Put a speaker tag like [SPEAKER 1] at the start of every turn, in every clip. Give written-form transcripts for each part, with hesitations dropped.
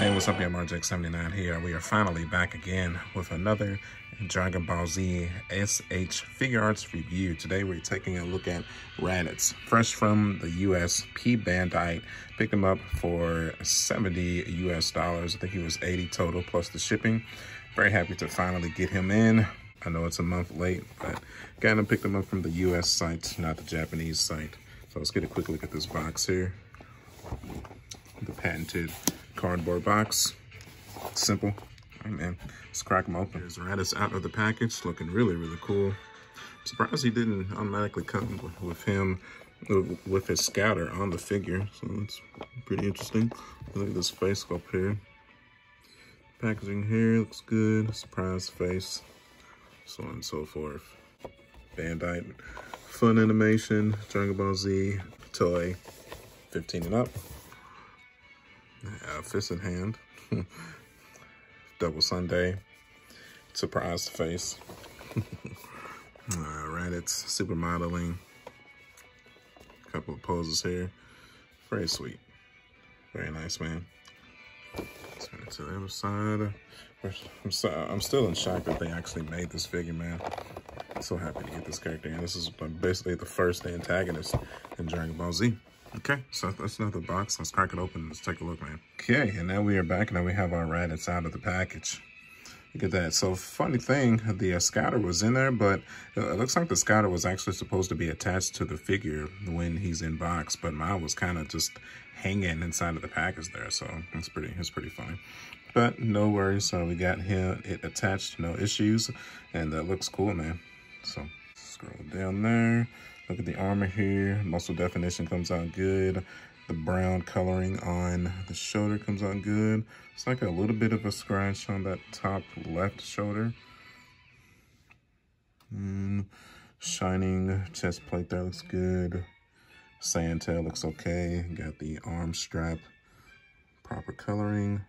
[SPEAKER 1] Hey, what's up, MRJ79 here. We are finally back again with another Dragon Ball Z SH Figuarts review. Today we're taking a look at Raditz, fresh from the US, P Bandite. Picked him up for $70 US. I think he was 80 total plus the shipping. Very happy to finally get him in. I know it's a month late, but kind of picked him up from the US site, not the Japanese site. So let's get a quick look at this box here. The patented cardboard box. Simple. All right, man. Let's crack them open. There's Raditz out of the package, looking really, really cool. Surprised he didn't automatically come with him, with his scouter on the figure. So that's pretty interesting. Look at this face sculpt here. Packaging here looks good. Surprise face. So on and so forth. Bandite. Fun animation. Dragon Ball Z. Toy. 15 and up. Fist in hand. Double Sunday. Surprised face. Raditz supermodeling. Couple of poses here. Very sweet. Very nice, man. Turn it to the other side. I'm still in shock that they actually made this figure, man. I'm so happy to get this character in. This is basically the first antagonist in Dragon Ball Z. Okay, so that's another box. Let's crack it open. Let's take a look, man. Okay, and now we are back. Now we have our Raditz out of the package. Look at that. So funny thing, the scouter was in there, but it looks like the scouter was actually supposed to be attached to the figure when he's in box, but mine was kind of just hanging inside of the package there. So it's pretty funny. But no worries. So we got it attached, no issues, and that looks cool, man. So scroll down there. Look at the armor here. Muscle definition comes out good. The brown coloring on the shoulder comes out good. It's like a little bit of a scratch on that top left shoulder. Shining chest plate there looks good. Sand tail looks okay. Got the arm strap. Proper coloring.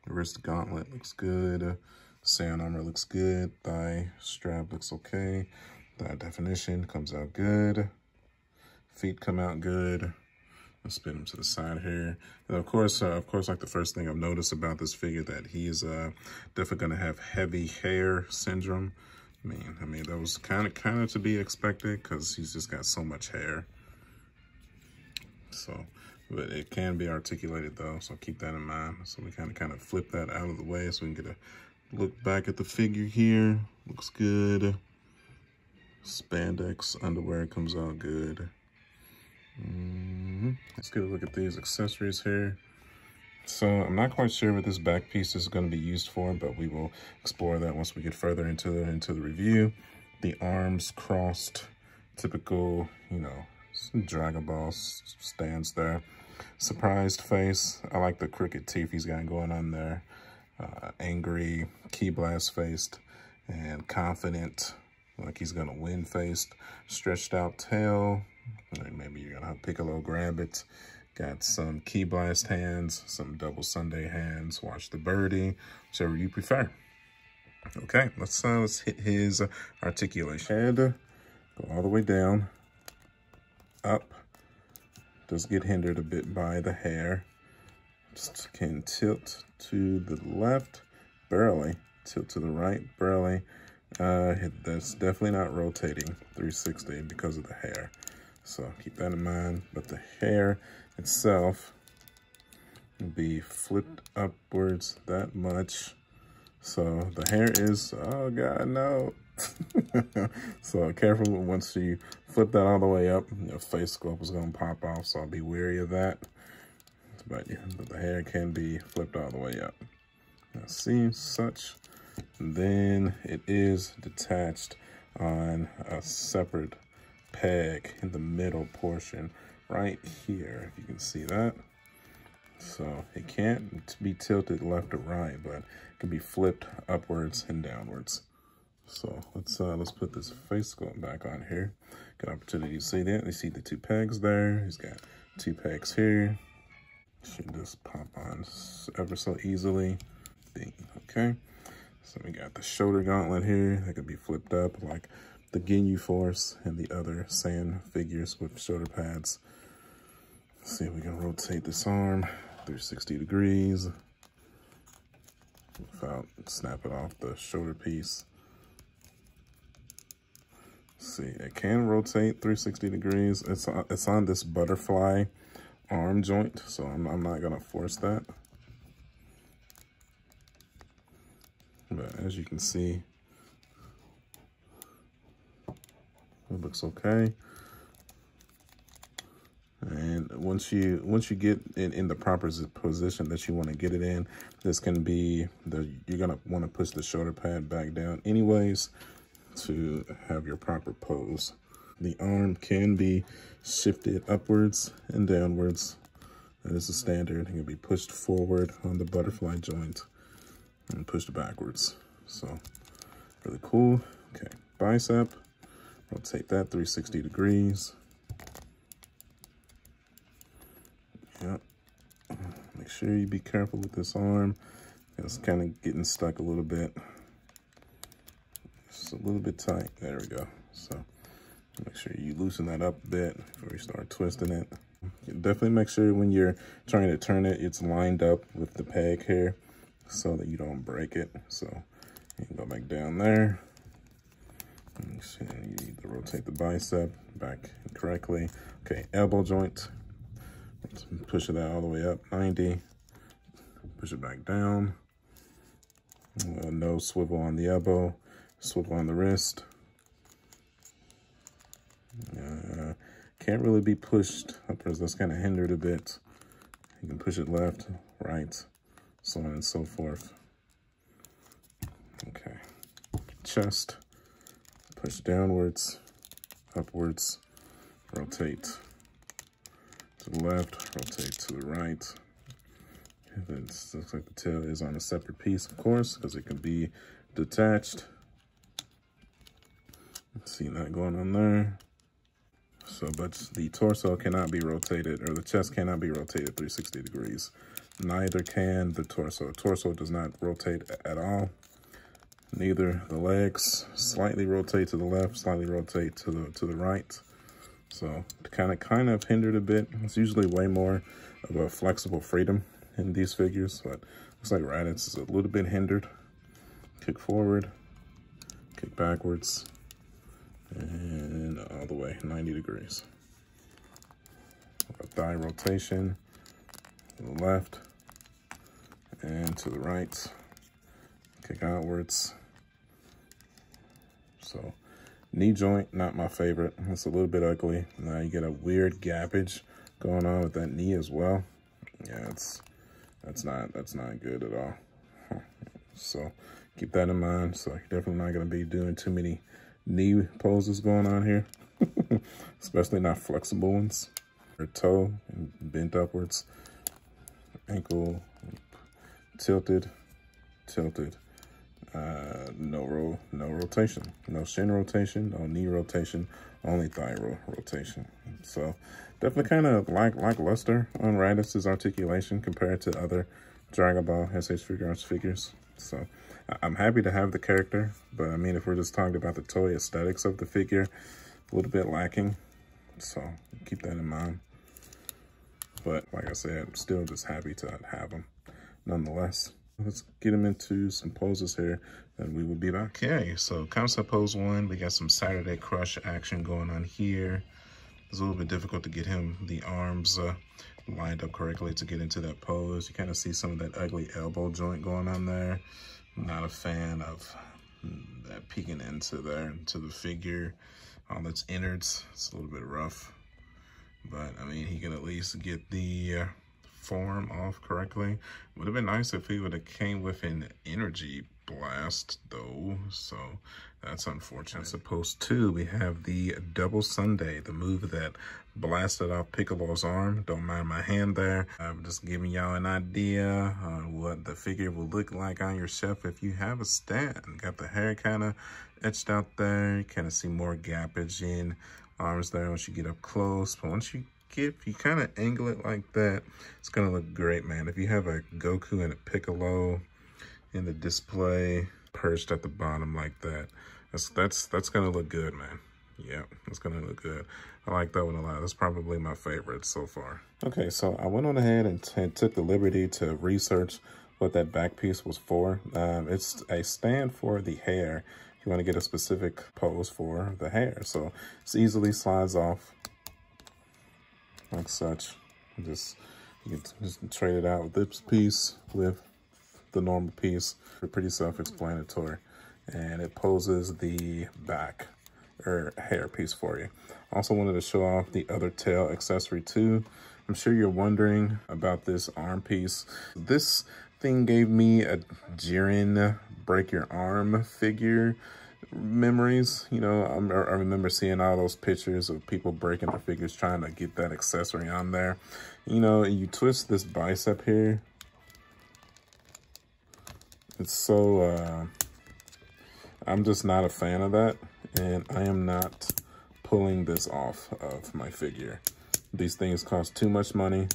[SPEAKER 1] The wrist gauntlet looks good. Sand armor looks good. Thigh strap looks okay. That definition comes out good. Feet come out good. Let's spin him to the side here. And of course, like the first thing I've noticed about this figure that he is definitely gonna have heavy hair syndrome. I mean that was kind of to be expected because he's just got so much hair. So, but it can be articulated though, so keep that in mind. So we kind of flip that out of the way so we can get a look back at the figure here. Looks good. Spandex underwear comes out good. Let's get a look at these accessories here. So I'm not quite sure what this back piece is going to be used for, but we will explore that once we get further into the review. The arms crossed, typical, you know, Dragon Ball stance there. Surprised face. I like the crooked teeth he's got going on there. Angry, key blast faced, and confident. Like he's gonna win faced, stretched out tail. Maybe you're gonna have Piccolo grab it. Got some key blast hands, some double Sunday hands. Watch the birdie, whichever you prefer. Okay, let's hit his articulation. Head, go all the way down, up. Does get hindered a bit by the hair. Just can tilt to the left, barely. Tilt to the right, barely. That's definitely not rotating 360 because of the hair. So keep that in mind. But the hair itself will be flipped upwards that much. So the hair is, oh God, no. So careful once you flip that all the way up, your face sculpt is going to pop off. So I'll be wary of that. But yeah, the hair can be flipped all the way up. Now see, such. Then it is detached on a separate peg in the middle portion right here, if you can see that. So it can't be tilted left or right, but it can be flipped upwards and downwards. So let's put this face sculpt back on here. Good opportunity to see that. You see the two pegs there. He's got two pegs here. Should just pop on ever so easily. Okay. So we got the shoulder gauntlet here that could be flipped up like the Ginyu Force and the other Saiyan figures with shoulder pads. Let's see if we can rotate this arm 360 degrees. without snapping off the shoulder piece. Let's see, it can rotate 360 degrees. It's on this butterfly arm joint, so I'm not gonna force that. But as you can see, it looks okay. And once you get in the proper position that you want to get it in, this can be you're gonna want to push the shoulder pad back down anyways to have your proper pose. The arm can be shifted upwards and downwards. That is the standard. It can be pushed forward on the butterfly joint and pushed backwards. So really cool. Okay, bicep. Rotate that 360 degrees. Yep. Make sure you be careful with this arm. It's kind of getting stuck a little bit. Just a little bit tight. There we go. So make sure you loosen that up a bit before you start twisting it. Definitely make sure when you're trying to turn it, it's lined up with the peg here so that you don't break it. So you can go back down there. Make sure you need to rotate the bicep back correctly. Okay, elbow joint. Push it out all the way up, 90. Push it back down. No swivel on the elbow, swivel on the wrist. Can't really be pushed upwards. That's kind of hindered a bit. You can push it left, right, so on and so forth. Okay. Chest. Push downwards, upwards, rotate to the left, rotate to the right. It looks like the tail is on a separate piece, of course, because it can be detached. See that going on there. So, but the torso cannot be rotated, or the chest cannot be rotated 360 degrees. Neither can the torso. Torso does not rotate at all. Neither the legs. Slightly rotate to the left, slightly rotate to the right. So kind of hindered a bit. It's usually way more of a flexible freedom in these figures, but looks like Raditz is a little bit hindered. Kick forward, kick backwards, and all the way 90 degrees. A thigh rotation to the left and to the right. Kick outwards. So knee joint, not my favorite. It's a little bit ugly. Now you get a weird gappage going on with that knee as well. Yeah, that's not good at all. So keep that in mind. So you're definitely not gonna be doing too many knee poses going on here, especially not flexible ones. Your toe bent upwards, ankle tilted. No rotation, no shin rotation, no knee rotation, only thigh rotation. So definitely kind of lackluster on Raditz's articulation compared to other Dragon Ball SH Figuarts figures. So I'm happy to have the character, but I mean, if we're just talking about the toy aesthetics of the figure, a little bit lacking. So keep that in mind. But like I said, I'm still just happy to have him nonetheless. Let's get him into some poses here, and we will be back. Okay, so concept pose 1, we got some Saturday Crush action going on here. It's a little bit difficult to get him the arms lined up correctly to get into that pose. You kind of see some of that ugly elbow joint going on there. I'm not a fan of that peeking into the figure, all its innards. It's a little bit rough, but I mean, he can at least get the form off correctly. Would have been nice if he would have came with an energy blast though, so that's unfortunate. Supposed to, we have the double Sunday, the move that blasted off Piccolo's arm. Don't mind my hand there. I'm just giving y'all an idea on what the figure will look like on your shelf if you have a stand. Got the hair kind of etched out there. You kind of see more gappage in arms there once you get up close, but once you kind of angle it like that, it's gonna look great, man. If you have a Goku and a Piccolo in the display perched at the bottom like that, that's gonna look good, man. Yeah, it's gonna look good. I like that one a lot. That's probably my favorite so far. Okay, so I went on ahead and took the liberty to research what that back piece was for. It's a stand for the hair. You want to get a specific pose for the hair. So it easily slides off like such. You can just trade it out with this piece with the normal piece. They're pretty self-explanatory. And it poses the back or hair piece for you. Also wanted to show off the other tail accessory too. I'm sure you're wondering about this arm piece. This thing gave me a Jiren break your arm figure memories. You know, I remember seeing all those pictures of people breaking their figures trying to get that accessory on there. You know, you twist this bicep here. It's so, I'm just not a fan of that. And I am not pulling this off of my figure. These things cost too much money,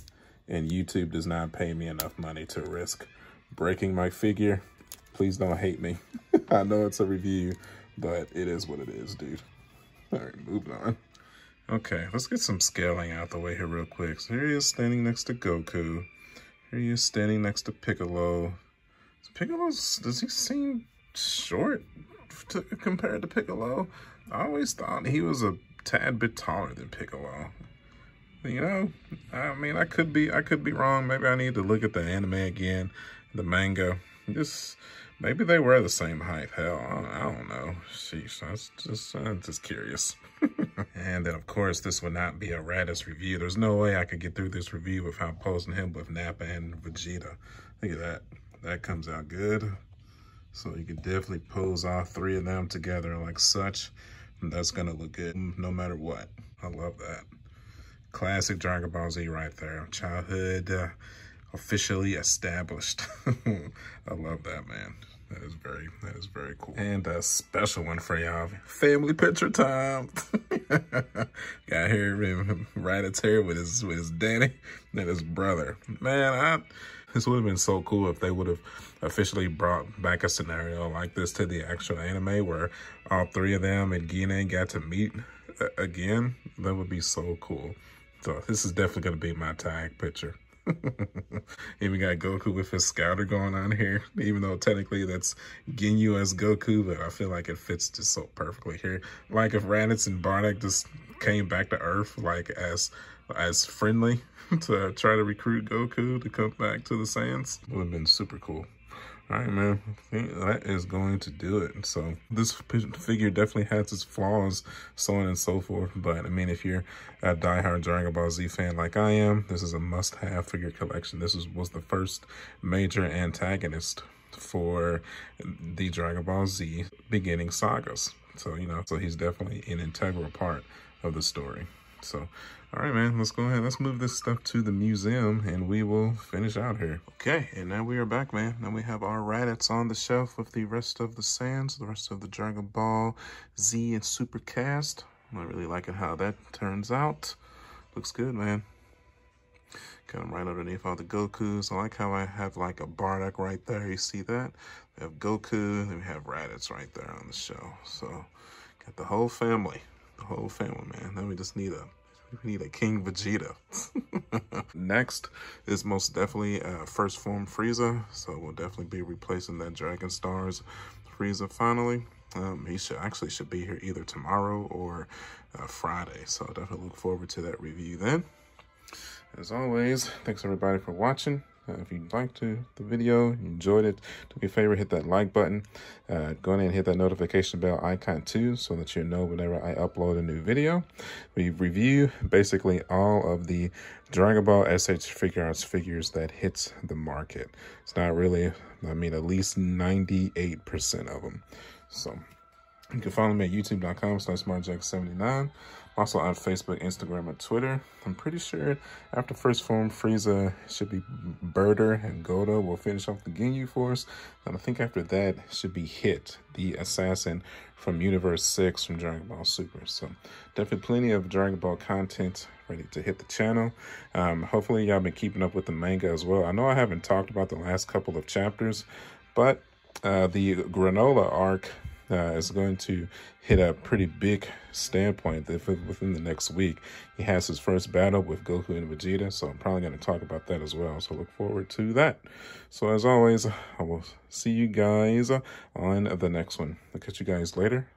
[SPEAKER 1] and YouTube does not pay me enough money to risk breaking my figure. Please don't hate me. I know it's a review, but it is what it is, dude. All right, moving on. Okay, let's get some scaling out the way here real quick. So here he is standing next to Goku. Here he is standing next to Piccolo. Does he seem short compared to Piccolo? I always thought he was a tad bit taller than Piccolo. You know, I mean, I could be wrong. Maybe I need to look at the anime again, the manga. Maybe they were the same height. Hell, I don't know. Sheesh, I'm just curious. And then, of course, this would not be a Raditz review. There's no way I could get through this review without posing him with Nappa and Vegeta. Look at that. That comes out good. So you can definitely pose all three of them together like such. And that's going to look good no matter what. I love that. Classic Dragon Ball Z right there. Childhood officially established. I love that, man. That is very cool. And a special one for y'all. Family picture time. Got here Raditz here with his daddy and his brother. Man, this would have been so cool if they would have officially brought back a scenario like this to the actual anime where all three of them and Gine got to meet again. That would be so cool. So this is definitely going to be my tag picture. Even got Goku with his scouter going on here, even though technically that's Ginyu as Goku, but I feel like it fits just so perfectly here. Like if Raditz and Bardock just came back to Earth like as friendly to try to recruit Goku to come back to the Saiyans, would have been super cool. All right, man, I think that is going to do it. So this figure definitely has its flaws, so on and so forth. But I mean, if you're a diehard Dragon Ball Z fan like I am, this is a must-have figure collection. This was the first major antagonist for the Dragon Ball Z beginning sagas. So, you know, so he's definitely an integral part of the story. So, all right, man, let's go ahead. Let's move this stuff to the museum and we will finish out here. Okay, and now we are back, man. Now we have our Raditz on the shelf with the rest of the Saiyans, the rest of the Dragon Ball Z and Super cast. I'm not really liking how that turns out. Looks good, man. Got them right underneath all the Gokus. I like how I have like a Bardock right there. You see that? We have Goku, and we have Raditz right there on the shelf. So, got the whole family. The whole family, man. Then we just need a King Vegeta. Next is most definitely First Form Frieza. So we'll definitely be replacing that Dragon Stars Frieza finally. He should be here either tomorrow or Friday. So definitely look forward to that review then. As always, thanks everybody for watching. If you liked the video, you enjoyed it, do me a favor, hit that like button. Go ahead and hit that notification bell icon too, so that you know whenever I upload a new video. We review basically all of the Dragon Ball SH Figuarts figures that hits the market. It's not really, I mean, at least 98% of them. So you can follow me at youtube.com/marjack79. Also on Facebook, Instagram, and Twitter. I'm pretty sure after First Form Frieza, it should be Birder and Godo will finish off the Ginyu Force. And I think after that should be Hit, the assassin from Universe 6 from Dragon Ball Super. So definitely plenty of Dragon Ball content ready to hit the channel. Hopefully y'all been keeping up with the manga as well. I know I haven't talked about the last couple of chapters, but the Granola arc is going to hit a pretty big standpoint within the next week. He has his first battle with Goku and Vegeta, so I'm probably going to talk about that as well. So look forward to that. So as always, I will see you guys on the next one. I'll catch you guys later.